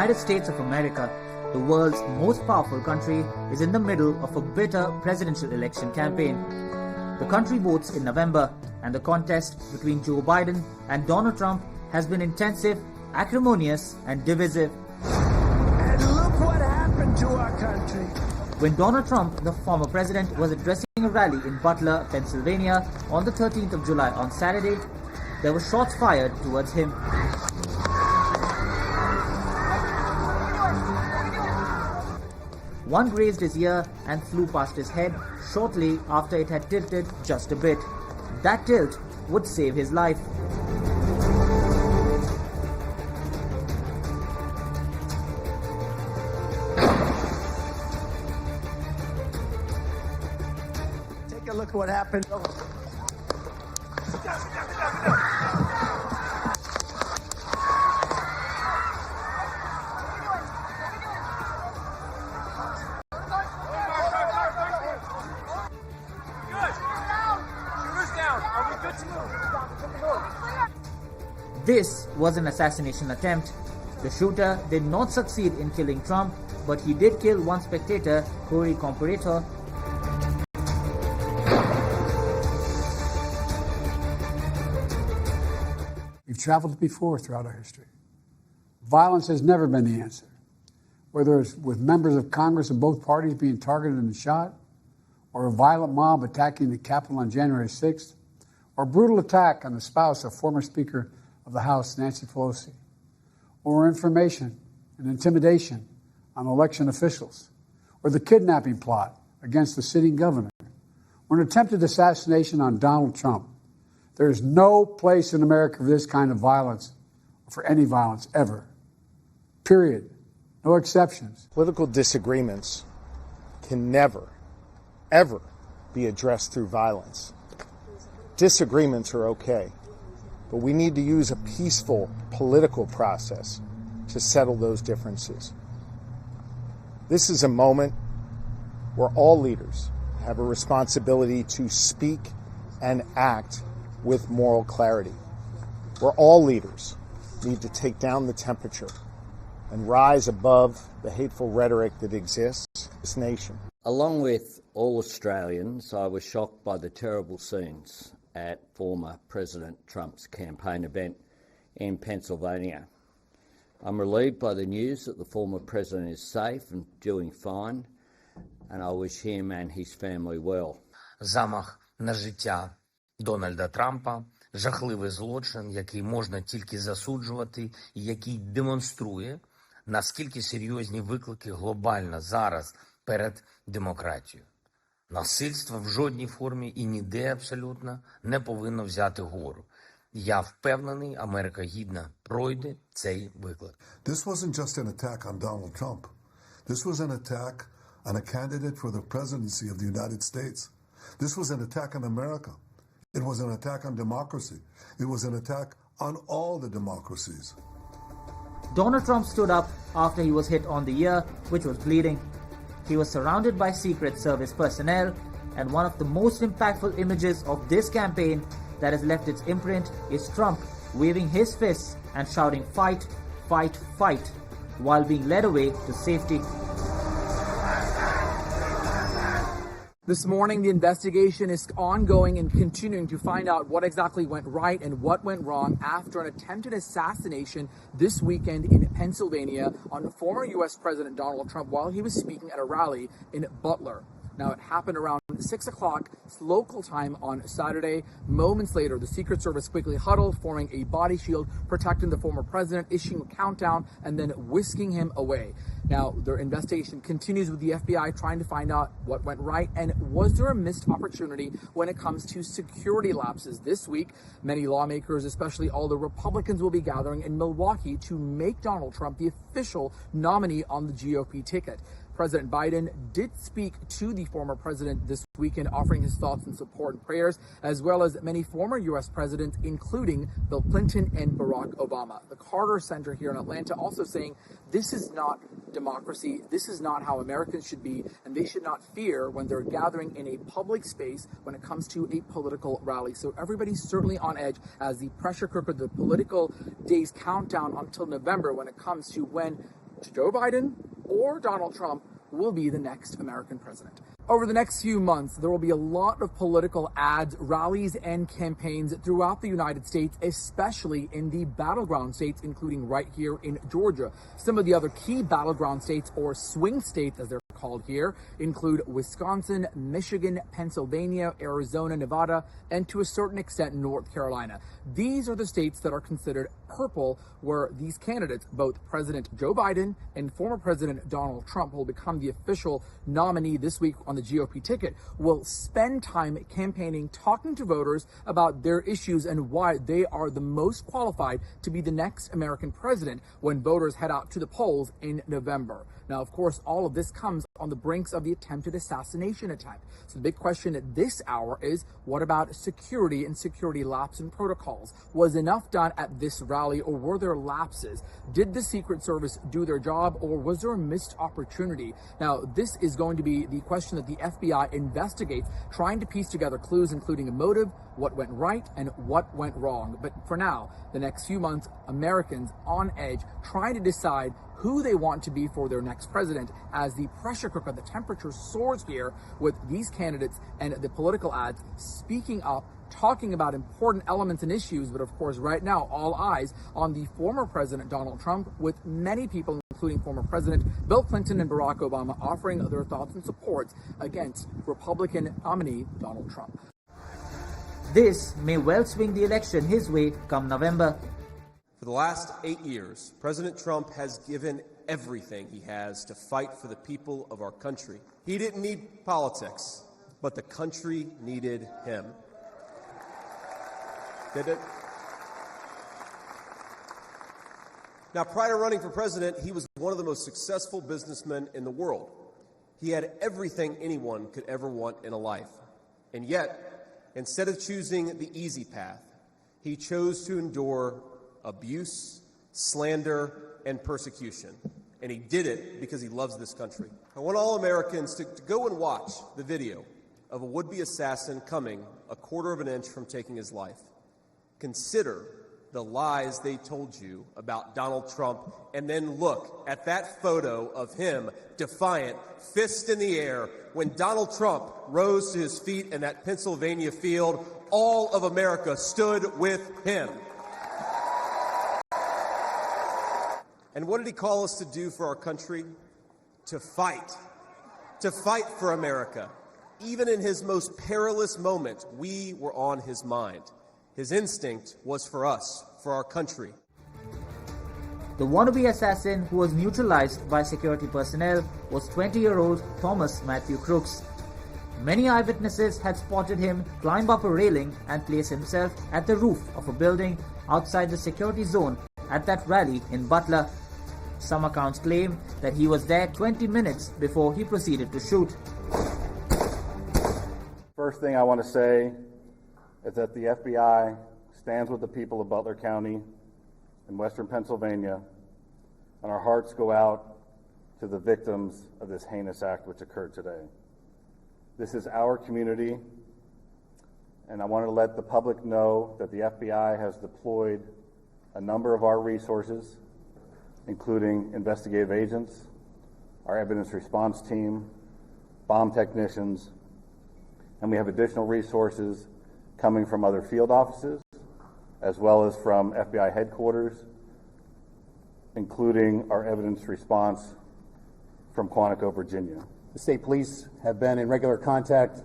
United States of America, the world's most powerful country, is in the middle of a bitter presidential election campaign. The country votes in November, and the contest between Joe Biden and Donald Trump has been intensive, acrimonious, and divisive. And look what happened to our country. When Donald Trump, the former president, was addressing a rally in Butler, Pennsylvania on the 13th of July on Saturday, there were shots fired towards him. One grazed his ear and flew past his head shortly after it had tilted just a bit. That tilt would save his life. Take a look at what happened. This was an assassination attempt. The shooter did not succeed in killing Trump, but he did kill one spectator, Corey Comparator. We've traveled before throughout our history. Violence has never been the answer. Whether it's with members of Congress of both parties being targeted and shot, or a violent mob attacking the Capitol on January 6th, or a brutal attack on the spouse of former Speaker of the House, Nancy Pelosi, or information and intimidation on election officials, or the kidnapping plot against the sitting governor, or an attempted assassination on Donald Trump. There is no place in America for this kind of violence, or for any violence ever. Period. No exceptions. Political disagreements can never, ever be addressed through violence. Disagreements are okay, but we need to use a peaceful political process to settle those differences. This is a moment where all leaders have a responsibility to speak and act with moral clarity, where all leaders need to take down the temperature and rise above the hateful rhetoric that exists in this nation. Along with all Australians, I was shocked by the terrible scenes at former President Trump's campaign event in Pennsylvania. I'm relieved by the news that the former president is safe and doing fine, and I wish him and his family well. Замах на життя Дональда Трампа – жахливий злочин, який можна тільки засуджувати і який демонструє, наскільки серйозні виклики глобально зараз перед демократією. Насильство в жодній формі і ніде абсолютно не повинно взяти гору. Я впевнений, Америка гідно пройде цей виклик. This wasn't just an attack on Donald Trump. This was an attack on a candidate for the presidency of the United States. This was an attack on America. It was an attack on democracy. It was an attack on all the democracies. Donald Trump stood up after he was hit on the ear, which was bleeding. He was surrounded by Secret Service personnel, and one of the most impactful images of this campaign that has left its imprint is Trump waving his fists and shouting "Fight, fight, fight," while being led away to safety. This morning, the investigation is ongoing and continuing to find out what exactly went right and what went wrong after an attempted assassination this weekend in Pennsylvania on former U.S. President Donald Trump while he was speaking at a rally in Butler. Now, it happened around 6 o'clock local time on Saturday. Moments later, the Secret Service quickly huddled, forming a body shield, protecting the former president, issuing a countdown, and then whisking him away. Now, their investigation continues with the FBI trying to find out what went right and was there a missed opportunity when it comes to security lapses. This week, many lawmakers, especially all the Republicans, will be gathering in Milwaukee to make Donald Trump the official nominee on the GOP ticket. President Biden did speak to the former president this weekend, offering his thoughts and support and prayers, as well as many former U.S. presidents, including Bill Clinton and Barack Obama. The Carter Center here in Atlanta also saying this is not democracy. This is not how Americans should be, and they should not fear when they're gathering in a public space when it comes to a political rally. So everybody's certainly on edge as the pressure cooker, the political days count down until November when it comes to when Joe Biden or Donald Trump will be the next American president. Over the next few months, there will be a lot of political ads, rallies, and campaigns throughout the United States, especially in the battleground states, including right here in Georgia. Some of the other key battleground states, or swing states as they're called here, include Wisconsin, Michigan, Pennsylvania, Arizona, Nevada, and to a certain extent, North Carolina. These are the states that are considered purple, where these candidates, both President Joe Biden and former President Donald Trump, who will become the official nominee this week on the GOP ticket, will spend time campaigning, talking to voters about their issues and why they are the most qualified to be the next American president when voters head out to the polls in November. Now, of course, all of this comes on the brinks of the attempted assassination attempt. So the big question at this hour is, what about security and security lapse and protocols? Was enough done at this rally, or were there lapses? Did the Secret Service do their job, or was there a missed opportunity? Now, this is going to be the question that the FBI investigates, trying to piece together clues, including a motive, what went right, and what went wrong. But for now, the next few months, Americans on edge, trying to decide who they want to be for their next president, as the pressure cooker, the temperature soars here with these candidates and the political ads speaking up, talking about important elements and issues. But of course, right now, all eyes on the former President Donald Trump, with many people, including former President Bill Clinton and Barack Obama, offering their thoughts and supports against Republican nominee Donald Trump. This may well swing the election his way come November. For the last 8 years, President Trump has given everything he has to fight for the people of our country. He didn't need politics, but the country needed him. Did it? Now, prior to running for president, he was one of the most successful businessmen in the world. He had everything anyone could ever want in a life. And yet, instead of choosing the easy path, he chose to endure abuse, slander, and persecution. And he did it because he loves this country. I want all Americans to go and watch the video of a would-be assassin coming a quarter of an inch from taking his life. Consider the lies they told you about Donald Trump, and then look at that photo of him, defiant, fist in the air. When Donald Trump rose to his feet in that Pennsylvania field, all of America stood with him. And what did he call us to do for our country? To fight for America. Even in his most perilous moment, we were on his mind. His instinct was for us, for our country. The wannabe assassin who was neutralized by security personnel was 20-year-old Thomas Matthew Crooks. Many eyewitnesses had spotted him climb up a railing and place himself at the roof of a building outside the security zone at that rally in Butler. Some accounts claim that he was there 20 minutes before he proceeded to shoot. First thing I want to say is that the FBI stands with the people of Butler County in western Pennsylvania, and our hearts go out to the victims of this heinous act which occurred today. This is our community, and I want to let the public know that the FBI has deployed a number of our resources, including investigative agents, our evidence response team, bomb technicians, and we have additional resources coming from other field offices, as well as from FBI headquarters, including our evidence response from Quantico, Virginia. The state police have been in regular contact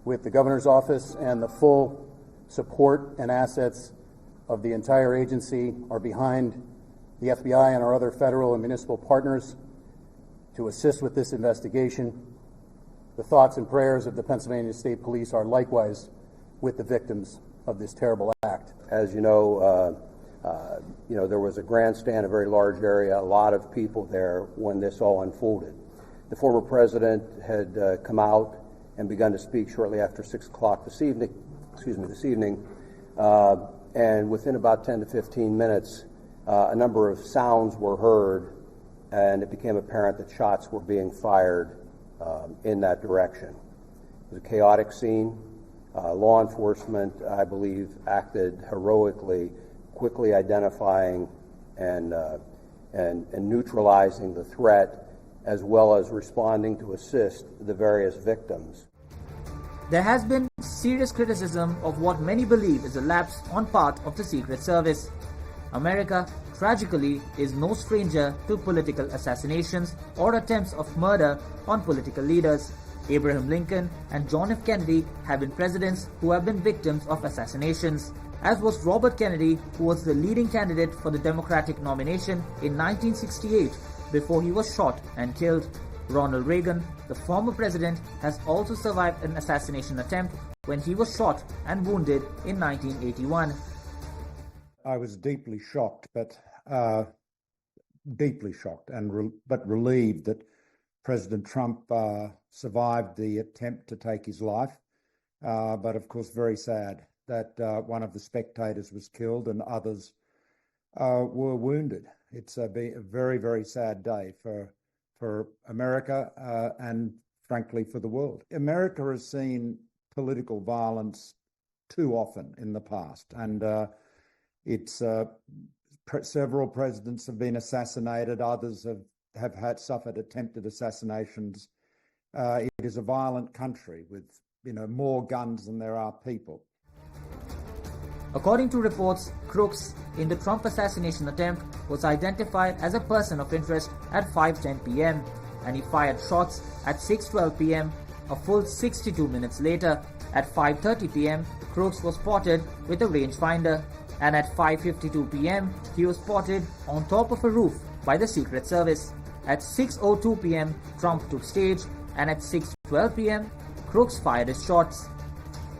with the governor's office, and the full support and assets of the entire agency are behind the FBI and our other federal and municipal partners to assist with this investigation. The thoughts and prayers of the Pennsylvania State Police are likewise with the victims of this terrible act. As you know, there was a grandstand, a very large area, a lot of people there when this all unfolded. The former president had come out and begun to speak shortly after 6 o'clock this evening, and within about 10 to 15 minutes, a number of sounds were heard, and it became apparent that shots were being fired in that direction. It was a chaotic scene. Law enforcement, I believe, acted heroically, quickly identifying and and neutralizing the threat, as well as responding to assist the various victims. There has been serious criticism of what many believe is a lapse on part of the Secret Service. America, tragically, is no stranger to political assassinations or attempts of murder on political leaders. Abraham Lincoln and John F. Kennedy have been presidents who have been victims of assassinations, as was Robert Kennedy, who was the leading candidate for the Democratic nomination in 1968 before he was shot and killed. Ronald Reagan, the former president, has also survived an assassination attempt when he was shot and wounded in 1981. I was deeply shocked, but relieved that President Trump survived the attempt to take his life. But of course, very sad that one of the spectators was killed and others were wounded. It's a very, very sad day for America and frankly for the world. America has seen political violence too often in the past, and several presidents have been assassinated. Others have suffered attempted assassinations. It is a violent country with more guns than there are people. According to reports, Crooks in the Trump assassination attempt was identified as a person of interest at 5:10 p.m. and he fired shots at 6:12 p.m. A full 62 minutes later, at 5:30 p.m., Crooks was spotted with a rangefinder, and at 5:52 p.m. he was spotted on top of a roof by the Secret Service. At 6:02 p.m., Trump took stage, and at 6:12 p.m., Crooks fired his shots.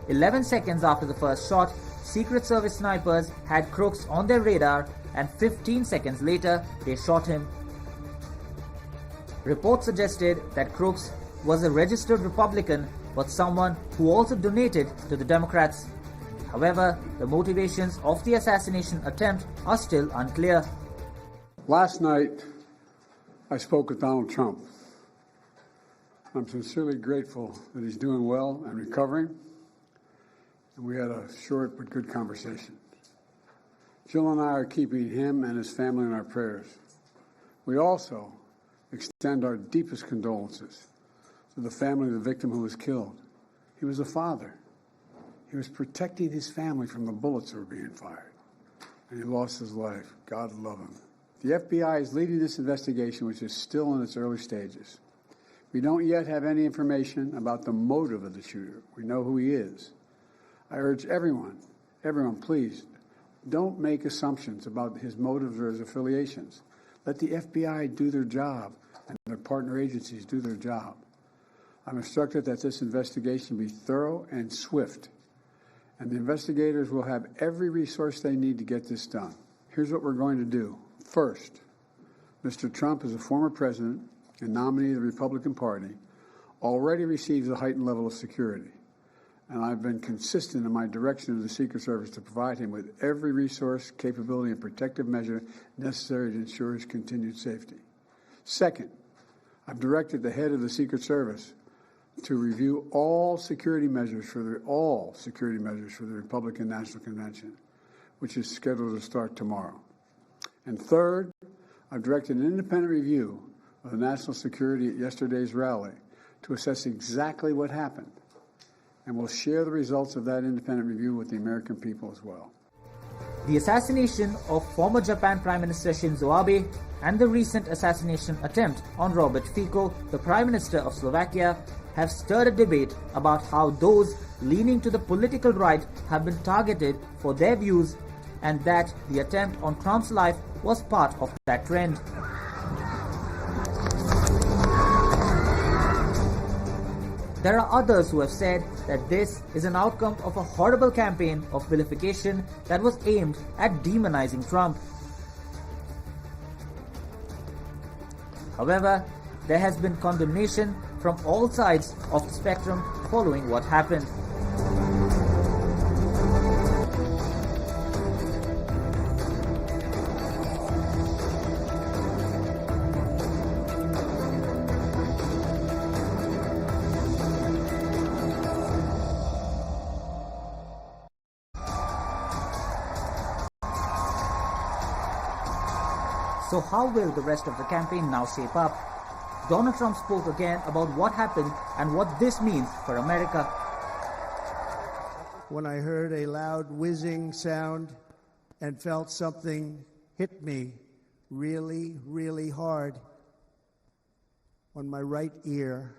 11 seconds after the first shot, Secret Service snipers had Crooks on their radar, and 15 seconds later, they shot him. Reports suggested that Crooks was a registered Republican, but someone who also donated to the Democrats. However, the motivations of the assassination attempt are still unclear. Last night, I spoke with Donald Trump. I'm sincerely grateful that he's doing well and recovering, and we had a short but good conversation. Jill and I are keeping him and his family in our prayers. We also extend our deepest condolences to the family of the victim who was killed. He was a father. He was protecting his family from the bullets that were being fired, and he lost his life. God love him. The FBI is leading this investigation, which is still in its early stages. We don't yet have any information about the motive of the shooter. We know who he is. I urge everyone, please, don't make assumptions about his motives or his affiliations. Let the FBI do their job and their partner agencies do their job. I'm instructed that this investigation be thorough and swift, and the investigators will have every resource they need to get this done. Here's what we're going to do. First, Mr. Trump, as a former president and nominee of the Republican Party, already receives a heightened level of security, and I've been consistent in my direction of the Secret Service to provide him with every resource, capability, and protective measure necessary to ensure his continued safety. Second, I've directed the head of the Secret Service to review all security measures for the Republican National Convention, which is scheduled to start tomorrow. And third, I've directed an independent review of the national security at yesterday's rally to assess exactly what happened, and we'll share the results of that independent review with the American people as well. The assassination of former Japan Prime Minister Shinzo Abe and the recent assassination attempt on Robert Fico, the Prime Minister of Slovakia, have stirred a debate about how those leaning to the political right have been targeted for their views, and that the attempt on Trump's life was part of that trend. There are others who have said that this is an outcome of a horrible campaign of vilification that was aimed at demonizing Trump. However, there has been condemnation from all sides of the spectrum following what happened. So how will the rest of the campaign now shape up? Donald Trump spoke again about what happened and what this means for America. When I heard a loud whizzing sound and felt something hit me really, really hard on my right ear,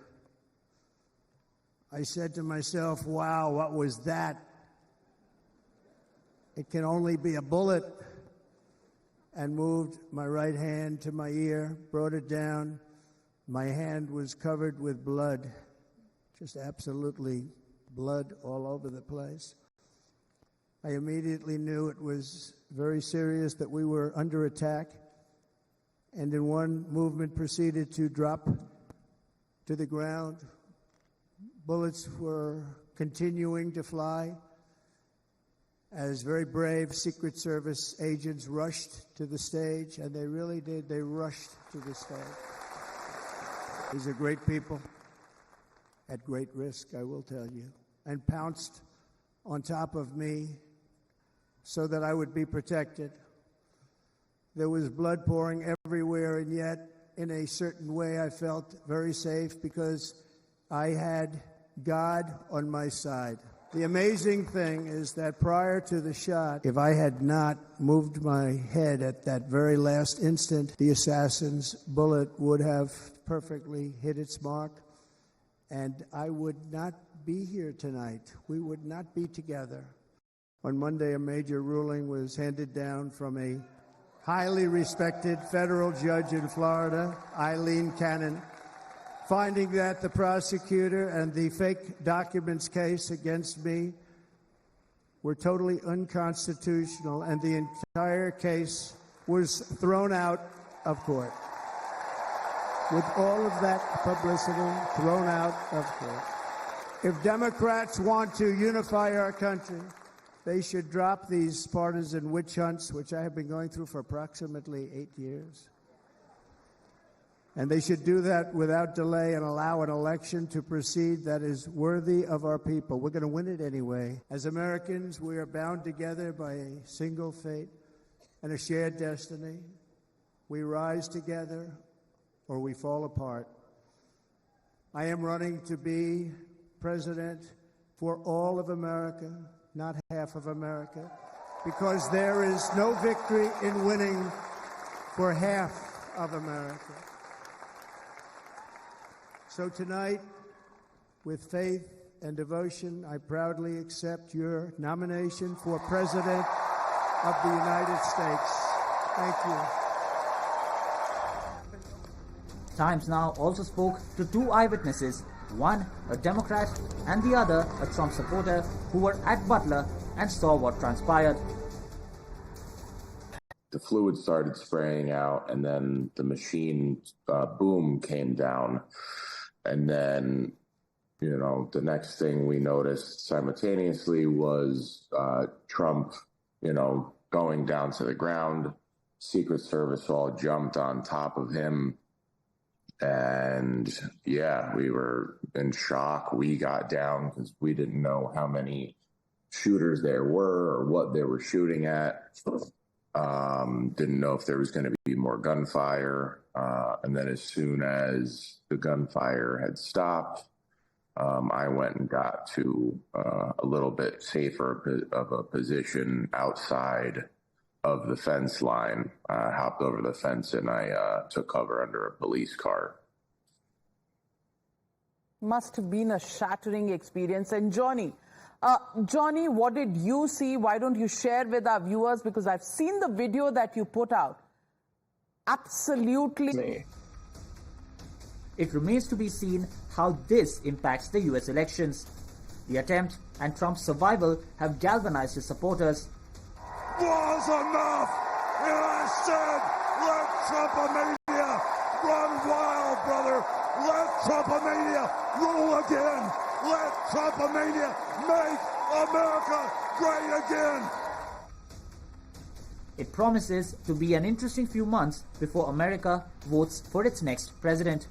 I said to myself, wow, what was that? It can only be a bullet. And moved my right hand to my ear, brought it down. My hand was covered with blood, just absolutely blood all over the place. I immediately knew it was very serious, that we were under attack, and in one movement proceeded to drop to the ground. Bullets were continuing to fly as very brave Secret Service agents rushed to the stage, and they really did. They rushed to the stage. These are great people at great risk, I will tell you, and pounced on top of me so that I would be protected. There was blood pouring everywhere, and yet, in a certain way, I felt very safe because I had God on my side. The amazing thing is that prior to the shot, if I had not moved my head at that very last instant, the assassin's bullet would have perfectly hit its mark, and I would not be here tonight. We would not be together. On Monday, a major ruling was handed down from a highly respected federal judge in Florida, Eileen Cannon, finding that the prosecutor and the fake documents case against me were totally unconstitutional, and the entire case was thrown out of court. With all of that publicity, thrown out of court. If Democrats want to unify our country, they should drop these partisan witch hunts, which I have been going through for approximately 8 years. And they should do that without delay and allow an election to proceed that is worthy of our people. We're going to win it anyway. As Americans, we are bound together by a single fate and a shared destiny. We rise together or we fall apart. I am running to be president for all of America, not half of America, because there is no victory in winning for half of America. So tonight, with faith and devotion, I proudly accept your nomination for President of the United States. Thank you. Times Now also spoke to two eyewitnesses, one a Democrat and the other a Trump supporter, who were at Butler and saw what transpired. The fluid started spraying out, and then the machine boom came down. And then, the next thing we noticed simultaneously was Trump, going down to the ground. Secret Service all jumped on top of him. And yeah, we were in shock. We got down because we didn't know how many shooters there were or what they were shooting at. Didn't know if there was going to be more gunfire. And then as soon as the gunfire had stopped, I went and got to a little bit safer of a position outside of the fence line. I hopped over the fence and I took cover under a police car. Must have been a shattering experience. And Johnny, what did you see? Why don't you share with our viewers? Because I've seen the video that you put out. Absolutely. It remains to be seen how this impacts the US elections. The attempt and Trump's survival have galvanized his supporters. Was enough! And I said, let Trumpomania run wild, brother! Let Trumpomania rule again! Let Trumpomania make America great again! It promises to be an interesting few months before America votes for its next president.